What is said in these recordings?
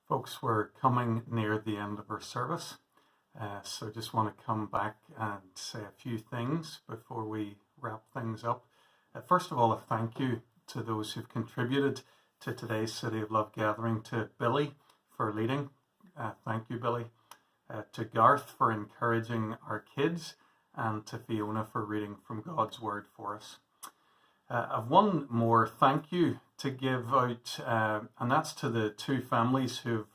Folks, we're coming near the end of our service, so just want to come back and say a few things before we wrap things up. First of all, a thank you to those who've contributed to today's City of Love gathering, to Billy for leading. Thank you, Billy. To Garth for encouraging our kids, and to Fiona for reading from God's Word for us. I've one more thank you to give out, and that's to the two families who've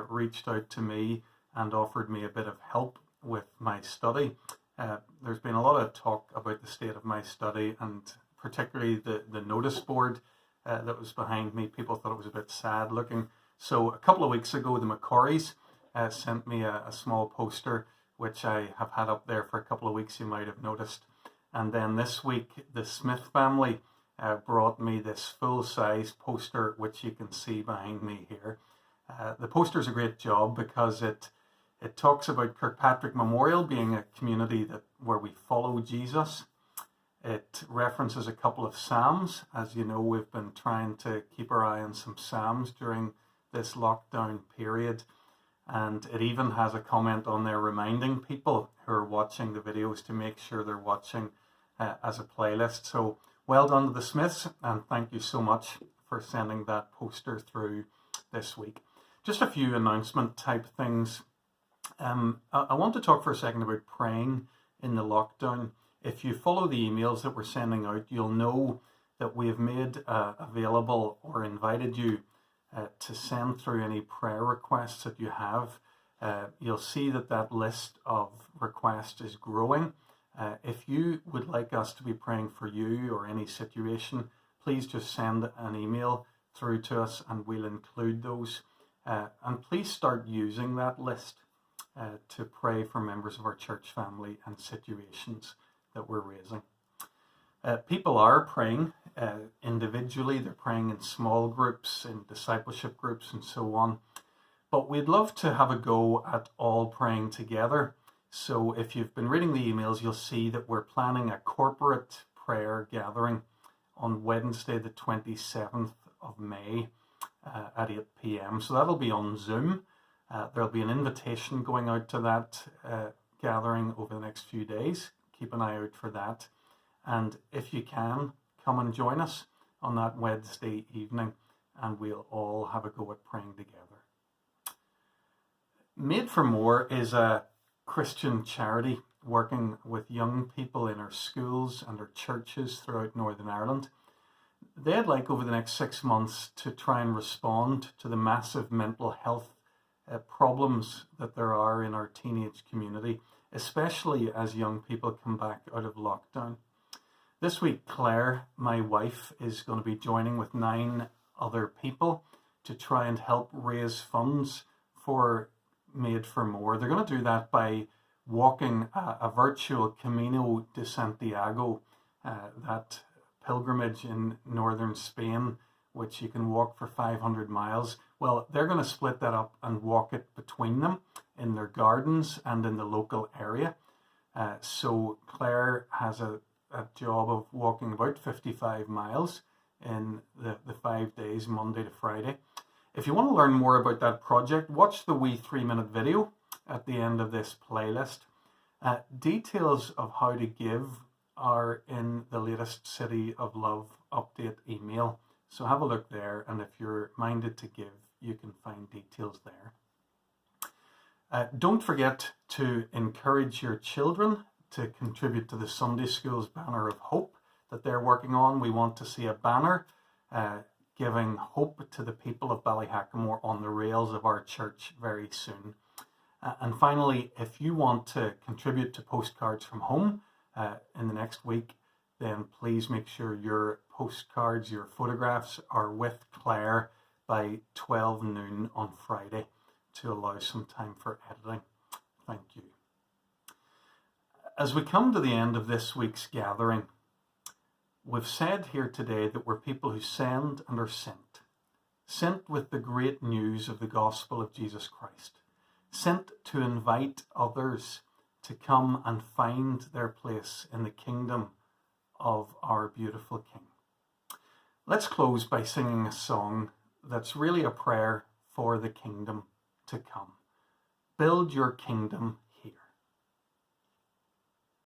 reached out to me and offered me a bit of help with my study. There's been a lot of talk about the state of my study, and particularly the notice board that was behind me. People thought it was a bit sad looking. So a couple of weeks ago, the Macquaries sent me a small poster, which I have had up there for a couple of weeks, you might have noticed. And then this week, the Smith family brought me this full-size poster, which you can see behind me here. The poster's a great job because it talks about Kirkpatrick Memorial being a community where we follow Jesus. It references a couple of Psalms. As you know, we've been trying to keep our eye on some Psalms during this lockdown period. And it even has a comment on there reminding people who are watching the videos to make sure they're watching as a playlist. So well done to the Smiths, and thank you so much for sending that poster through this week. Just a few announcement type things. I want to talk for a second about praying in the lockdown. If you follow the emails that we're sending out, you'll know that we have made available or invited you to send through any prayer requests that you have. You'll see that list of requests is growing. If you would like us to be praying for you or any situation, please just send an email through to us and we'll include those. And please start using that list to pray for members of our church family and situations that we're raising. People are praying individually. They're praying in small groups, in discipleship groups, and so on. But we'd love to have a go at all praying together. So if you've been reading the emails, you'll see that we're planning a corporate prayer gathering on Wednesday, the 27th of May at 8 p.m. So that'll be on Zoom. There'll be an invitation going out to that gathering over the next few days. Keep an eye out for that. And if you can, come and join us on that Wednesday evening, and we'll all have a go at praying together. Made for More is a Christian charity working with young people in our schools and our churches throughout Northern Ireland. They'd like over the next 6 months to try and respond to the massive mental health problems that there are in our teenage community, especially as young people come back out of lockdown. This week, Claire, my wife, is going to be joining with 9 other people to try and help raise funds for Made for More. They're going to do that by walking a virtual Camino de Santiago, that pilgrimage in northern Spain, which you can walk for 500 miles. Well, they're going to split that up and walk it between them in their gardens and in the local area. So Claire has a job of walking about 55 miles in the 5 days, Monday to Friday. If you want to learn more about that project, watch the wee 3-minute video at the end of this playlist. Details of how to give are in the latest City of Love update email. So have a look there, and if you're minded to give, you can find details there. Don't forget to encourage your children to contribute to the Sunday School's Banner of Hope that they're working on. We want to see a banner giving hope to the people of Ballyhackamore on the rails of our church very soon. And finally, if you want to contribute to Postcards from Home in the next week, then please make sure your postcards, your photographs are with Claire by 12 noon on Friday to allow some time for editing. Thank you. As we come to the end of this week's gathering, we've said here today that we're people who send and are sent with the great news of the gospel of Jesus Christ, sent to invite others to come and find their place in the kingdom of our beautiful King. Let's close by singing a song that's really a prayer for the kingdom to come. Build your kingdom